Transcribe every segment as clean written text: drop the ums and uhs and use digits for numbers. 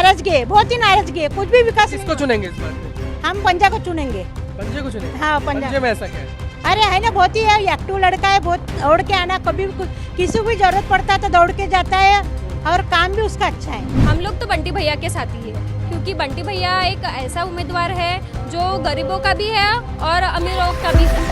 नाराजगी है, बहुत ही नाराजगी है, कुछ भी विकास किसको चुनेंगे इस बार फिर? नहीं। हम पंजा को चुनेंगे। पंजे को चुनेंगे? हाँ, पंजा। पंजे में ऐसा क्या है? अरे है ना, बहुत ही है, एक्टिव लड़का है, बहुत दौड़ के आना, कभी भी किसी को भी जरूरत पड़ता है तो दौड़ के जाता है और काम भी उसका अच्छा है। हम लोग तो बंटी भैया के साथ ही है, क्योंकि बंटी भैया एक ऐसा उम्मीदवार है जो गरीबों का भी है और अमीरों का भी है।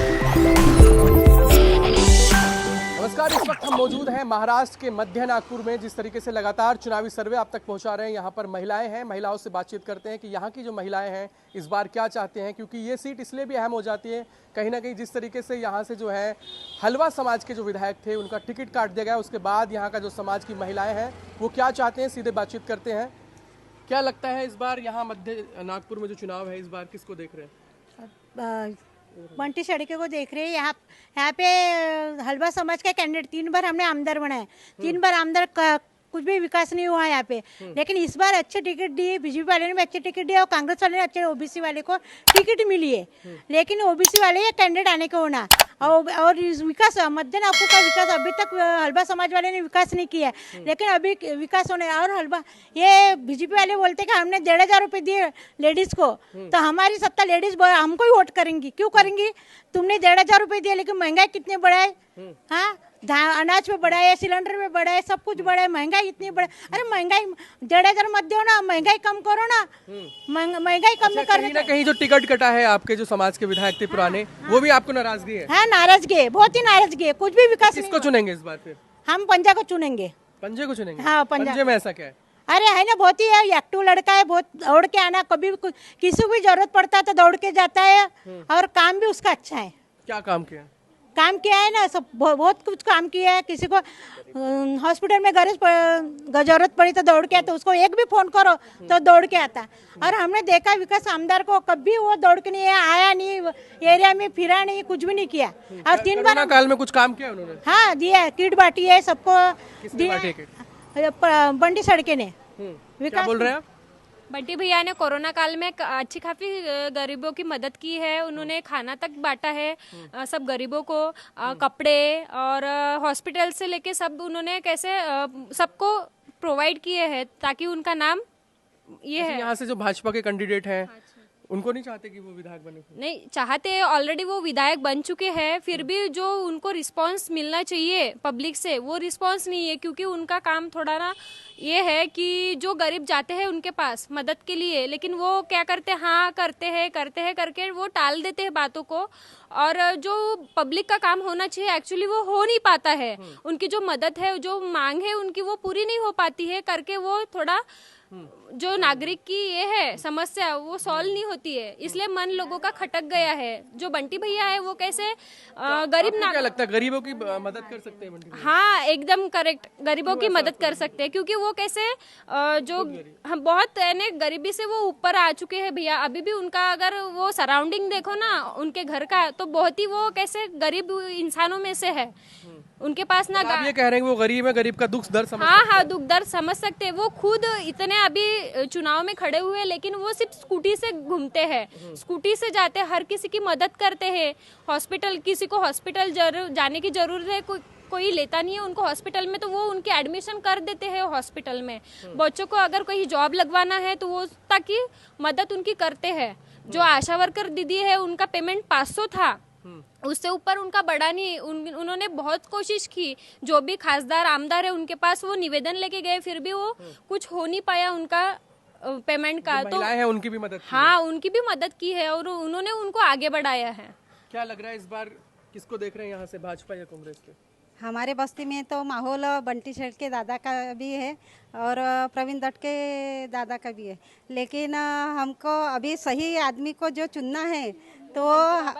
नमस्कार, इस वक्त हम मौजूद हैं महाराष्ट्र के मध्य नागपुर में। जिस तरीके से लगातार चुनावी सर्वे आप तक पहुंचा रहे हैं, यहाँ पर महिलाएं हैं, महिलाओं से बातचीत करते हैं कि यहाँ की जो महिलाएं हैं इस बार क्या चाहते हैं, क्योंकि ये सीट इसलिए भी अहम हो जाती है कहीं ना कहीं जिस तरीके से यहाँ से जो है हलवा समाज के जो विधायक थे उनका टिकट काट दिया गया, उसके बाद यहाँ का जो समाज की महिलाएं हैं वो क्या चाहते हैं, सीधे बातचीत करते हैं। क्या लगता है इस बार यहाँ मध्य नागपुर में जो चुनाव है इस बार किसको देख रहे हैं? बंटी सड़के को देख रहे हैं। यहाँ पे हलवा समाज का कैंडिडेट 3 बार हमने आमदार बनाया, 3 बार आमदार कुछ भी विकास नहीं हुआ यहाँ पे, लेकिन इस बार अच्छे टिकट दिए, बीजेपी वाले ने भी अच्छे टिकट दिया और कांग्रेस वाले ने अच्छे ओबीसी वाले को टिकट मिली है, लेकिन ओबीसी वाले ये कैंडिडेट आने को होना और विकास मध्य नागपुर का विकास अभी तक हलवा समाज वाले ने विकास नहीं किया है, लेकिन अभी विकास होने और हलवा ये बीजेपी वाले बोलते हैं कि हमने 1,500 रुपये दिए लेडीज को, तो हमारी सत्ता लेडीज हमको ही वोट करेंगी, क्यों करेंगी? तुमने 1,500 रुपये दिए, लेकिन महंगाई कितने बढ़ा है? हाँ, अनाज पे बढ़ा है, सिलेंडर में बढ़ा है, सब कुछ बढ़ा है, महंगाई इतनी बढ़ा। अरे महंगाई 1,500 मत दो ना, महंगाई कम करो ना, महंगाई कम नहीं कहीं ना कहीं जो टिकट कटा है आपके जो समाज के विधायक थे पुराने, वो भी आपको नाराजगी है? हाँ, नाराजगी है, बहुत ही नाराजगी है, कुछ भी विकास किसको चुनेंगे इस बार फिर? हम पंजा को चुनेंगे। पंजे को चुनेंगे? हाँ, पंजे में ऐसा क्या है? अरे है ना, बहुत ही है, एक्टिव लड़का है, बहुत दौड़ के आना, कभी भी किसी को भी जरूरत पड़ता है तो दौड़ के जाता है और काम भी उसका अच्छा है। क्या काम किया? काम किया है ना, सब बहुत कुछ काम किया है। किसी को हॉस्पिटल में जरूरत पड़ी तो दौड़ के आता, उसको एक भी फोन करो तो दौड़ के आता। और हमने देखा विकास आमदार को कभी वो दौड़ के नहीं आया, नहीं एरिया में फिरा नहीं, कुछ भी नहीं किया। और 3 बार कोरोना काल में कुछ काम किया उन्होंने? हाँ, दिया, किट बांटी है सबको, किसने बांटी है किट? बंटी सड़के ने। क्या बोल रहे हैं आप? बंटी भैया ने कोरोना काल में अच्छी काफी गरीबों की मदद की है, उन्होंने खाना तक बांटा है सब गरीबों को, कपड़े और हॉस्पिटल से लेके सब उन्होंने कैसे सबको प्रोवाइड किए हैं, ताकि उनका नाम ये है। यहाँ से जो भाजपा के कैंडिडेट हैं उनको नहीं चाहते कि वो विधायक बने? नहीं चाहते, ऑलरेडी वो विधायक बन चुके हैं, फिर भी जो उनको रिस्पांस मिलना चाहिए पब्लिक से वो रिस्पांस नहीं है, क्योंकि उनका काम थोड़ा ना ये है कि जो गरीब जाते हैं उनके पास मदद के लिए, लेकिन वो क्या करते हैं, हाँ करते हैं करके वो टाल देते हैं बातों को, और जो पब्लिक का काम होना चाहिए एक्चुअली वो हो नहीं पाता है। उनकी जो मदद है, जो मांग है उनकी, वो पूरी नहीं हो पाती है करके वो थोड़ा जो नागरिक की ये है समस्या वो सॉल्व नहीं होती है, इसलिए मन लोगों का खटक गया है। जो बंटी भैया है वो कैसे गरीब क्या लगता है गरीबों की मदद कर सकते हैं बंटी भैया? हाँ, एकदम करेक्ट, गरीबों की मदद कर सकते हैं, क्योंकि वो कैसे जो हम बहुत यानी गरीबी से वो ऊपर आ चुके हैं भैया। अभी भी उनका अगर वो सराउंडिंग देखो ना उनके घर का, तो बहुत ही वो कैसे गरीब इंसानों में से है। उनके पास ना आप ये कह रहे हैं कि वो गरीब है, गरीब का दुख दर्द समझ हाँ, दुख दर्द समझ सकते हैं। वो खुद इतने अभी चुनाव में खड़े हुए हैं, लेकिन वो सिर्फ स्कूटी से घूमते हैं, स्कूटी से जाते हैं, हर किसी की मदद करते हैं। हॉस्पिटल, किसी को हॉस्पिटल जाने की जरूरत है, कोई लेता नहीं है उनको हॉस्पिटल में, तो वो उनके एडमिशन कर देते हैं हॉस्पिटल में। बच्चों को अगर कहीं जॉब लगवाना है तो वो ताकि मदद उनकी करते हैं। जो आशा वर्कर दीदी है उनका पेमेंट 500 था, उससे ऊपर उनका बढ़ा नहीं। उन्होंने बहुत कोशिश की, जो भी खासदार आमदार है उनके पास वो निवेदन लेके गए, फिर भी वो कुछ हो नहीं पाया उनका पेमेंट का। तो महिलाएं हैं उनकी भी मदद की हाँ, उनकी भी मदद की है और उन्होंने उनको आगे बढ़ाया है। क्या लग रहा है इस बार किसको देख रहे हैं यहाँ से, भाजपा या कांग्रेस के? हमारे बस्ती में तो माहौल बंटी शेठ के दादा का भी है और प्रवीण दत्त के दादा का भी है, लेकिन हमको अभी सही आदमी को जो चुनना है तो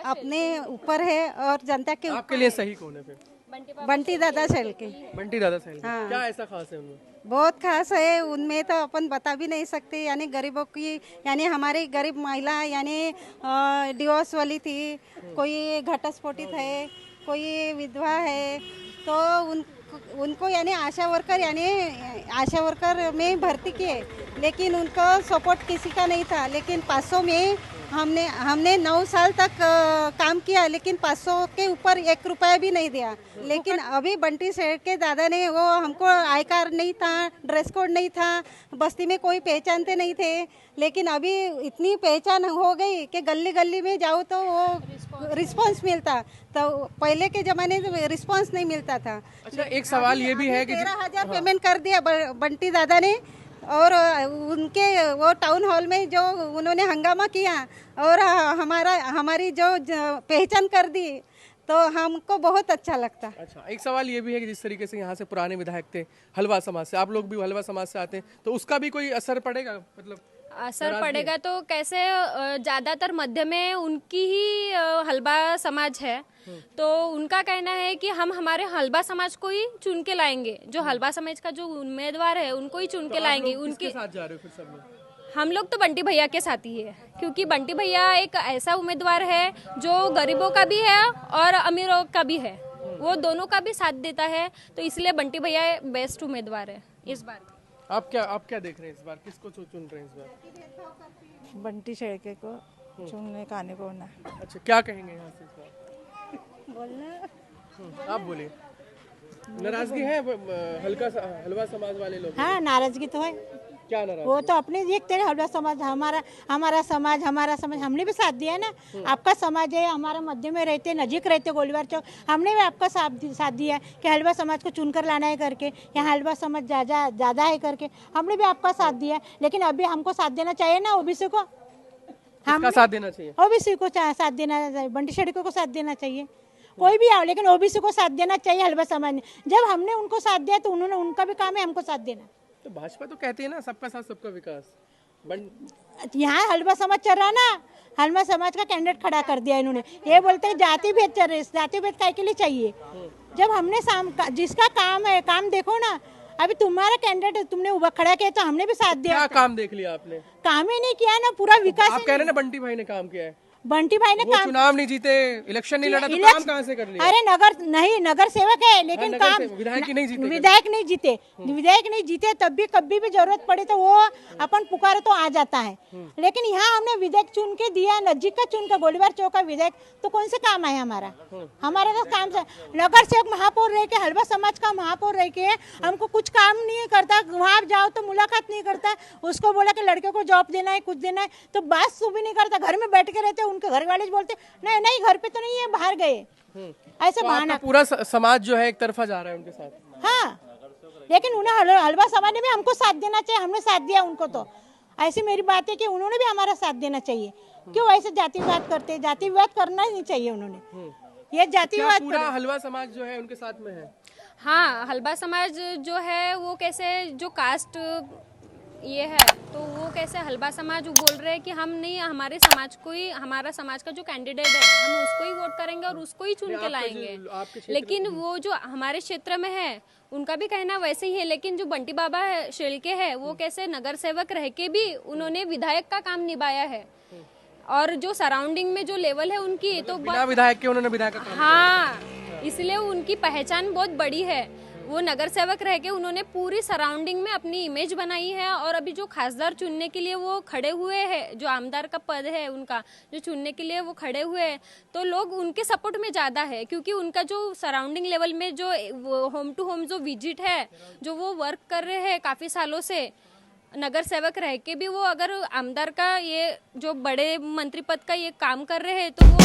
अपने ऊपर है और जनता के आपके लिए सही कौन है फिर? बंटी दादा शेठ के। बंटी दादा सही? हाँ। क्या ऐसा खास है उनमें? बहुत खास है उनमें, तो अपन बता भी नहीं सकते। यानी गरीबों की, यानी हमारी गरीब महिला यानी डिवोर्स वाली थी, कोई घटस्फोटित है, कोई विधवा है, तो उनको यानी आशा वर्कर में भर्ती किए, लेकिन उनको सपोर्ट किसी का नहीं था। लेकिन 500 में हमने 9 साल तक काम किया, लेकिन 500 के ऊपर 1 रुपया भी नहीं दिया। लेकिन अभी बंटी शेठ के दादा ने वो हमको आई कार्ड नहीं था, ड्रेस कोड नहीं था, बस्ती में कोई पहचानते नहीं थे। लेकिन अभी इतनी पहचान हो गई कि गली गली में जाओ तो वो रिस्पांस मिलता। तो पहले के ज़माने में रिस्पांस नहीं मिलता था। अच्छा, एक सवाल ये भी है कि 13,000 पेमेंट कर दिया बंटी दादा ने, और उनके वो टाउन हॉल में जो उन्होंने हंगामा किया और हमारी जो पहचान कर दी, तो हमको बहुत अच्छा लगता। अच्छा, एक सवाल ये भी है कि जिस तरीके से यहाँ से पुराने विधायक थे हलवा समाज से, आप लोग भी हलवा समाज से आते हैं, तो उसका भी कोई असर पड़ेगा? मतलब असर पड़ेगा तो कैसे, ज़्यादातर मध्य में उनकी ही हलवा समाज है, तो उनका कहना है कि हम हमारे हलवा समाज को ही चुन के लाएंगे, जो हलवा समाज का जो उम्मीदवार है उनको ही चुन के लाएंगे। उनके साथ जा रहे हो फिर सब लोग? हम लोग तो बंटी भैया के साथ ही है, क्योंकि बंटी भैया एक ऐसा उम्मीदवार है जो गरीबों का भी है और अमीरों का भी है, वो दोनों का भी साथ देता है, तो इसलिए बंटी भैया बेस्ट उम्मीदवार है इस बार। आप क्या देख रहे हैं इस बार, किसको चुन रहे हैं इस बार? बंटी शेड़के को चुनने का आने को ना। अच्छा, क्या कहेंगे यहाँ से इस बार? आप बोलिए। नाराजगी है हलवा समाज वाले लोग? हाँ, नाराजगी तो है। क्या नाराज? वो तो अपने देखते हैं हलवा समाज, हमारा समाज हमने भी साथ दिया है ना। आपका समाज है, हमारा मध्य में रहते, नजीक रहते गोलीबार चौक, हमने भी आपका साथ दिया कि हलवा समाज को चुनकर लाना है करके, यहाँ हलवा समाज ज़्यादा है करके हमने भी आपका साथ दिया। लेकिन अभी हमको साथ देना चाहिए ना ओबीसी को, किसका साथ देना चाहिए? ओबीसी को साथ देना चाहिए, बंटी शेड़के को साथ देना चाहिए, कोई भी आओ, लेकिन ओबीसी को साथ देना चाहिए हलवा समाज ने। जब हमने उनको साथ दिया तो उन्होंने, उनका भी काम है हमको साथ देना। तो भाजपा तो कहती है ना सबका साथ सबका विकास। यहाँ हलवा समाज चल रहा ना, हलवा समाज का कैंडिडेट खड़ा कर दिया इन्होंने। ये बोलते हैं जाति भेद चल रहे, जाति भेद काय के लिए चाहिए? जब हमने जिसका काम है, काम देखो ना। अभी तुम्हारा कैंडिडेट तुमने खड़ा किया तो हमने भी साथ दिया। क्या काम देख लिया आपने? काम ही नहीं किया ना, पूरा विकास। आप कह रहे ना बंटी भाई ने काम किया है। बंटी भाई ने काम, चुनाव नहीं जीते, इलेक्शन नहीं लड़ा, तो काम कहाँ से कर लिया? अरे नगर सेवक है, लेकिन काम विधायक नहीं जीते, विधायक नहीं जीते तब भी कभी भी जरूरत पड़े तो वो अपन पुकारे तो आ जाता है। लेकिन यहाँ हमने विधायक चुन के दिया, नजदीक का चुन का, गोलीबार चौक का विधायक, तो कौन से काम है हमारा? हमारा तो काम से नगर सेवक महापौर रह के, हलवा समाज का महापौर रह के हमको कुछ काम नहीं करता। वहाँ जाओ तो मुलाकात नहीं करता, उसको बोला कि लड़के को जॉब देना है, कुछ देना है, तो बात सुबह नहीं करता, घर में बैठ के रहते। उनके घर वाले बोलते नहीं घर पे तो नहीं है, बाहर गए, ऐसे तो बहाना। पूरा समाज जो है एक तरफा जा रहा है उनके साथ। हाँ, लेकिन उन्हें हलवा समाज ने भी हमको साथ देना चाहिए, हमने साथ दिया उनको। तो ऐसी मेरी बात है कि उन्होंने भी हमारा साथ देना चाहिए। क्यों ऐसे जाति विवाद करते? जाति विवाद करना ही नहीं चाहिए उन्होंने। ये जाति विवाद पूरा हलवा समाज जो है उनके साथ में है। हाँ, हलवा समाज जो है वो कैसे, जो कास्ट ये है, तो वो कैसे हलवा समाज बोल रहे हैं कि हम नहीं, हमारे समाज को ही, हमारा समाज का जो कैंडिडेट है हम उसको ही वोट करेंगे और उसको ही चुन के लाएंगे। लेकिन वो जो हमारे क्षेत्र में है उनका भी कहना वैसे ही है। लेकिन जो बंटी बाबा शेड़के है वो कैसे नगर सेवक रह के भी उन्होंने विधायक का काम निभाया है, और जो सराउंडिंग में जो लेवल है उनकी, तो बिना विधायक के उन्होंने विधायक का काम। हाँ, इसलिए उनकी पहचान बहुत बड़ी है। वो नगर सेवक रह के उन्होंने पूरी सराउंडिंग में अपनी इमेज बनाई है, और अभी जो खासदार चुनने के लिए वो खड़े हुए हैं, जो आमदार का पद है उनका जो चुनने के लिए वो खड़े हुए हैं, तो लोग उनके सपोर्ट में ज़्यादा है, क्योंकि उनका जो सराउंडिंग लेवल में जो होम टू होम जो विजिट है, जो वो वर्क कर रहे हैं काफ़ी सालों से नगर सेवक रह के भी, वो अगर आमदार का ये जो बड़े मंत्री पद का ये काम कर रहे हैं तो वो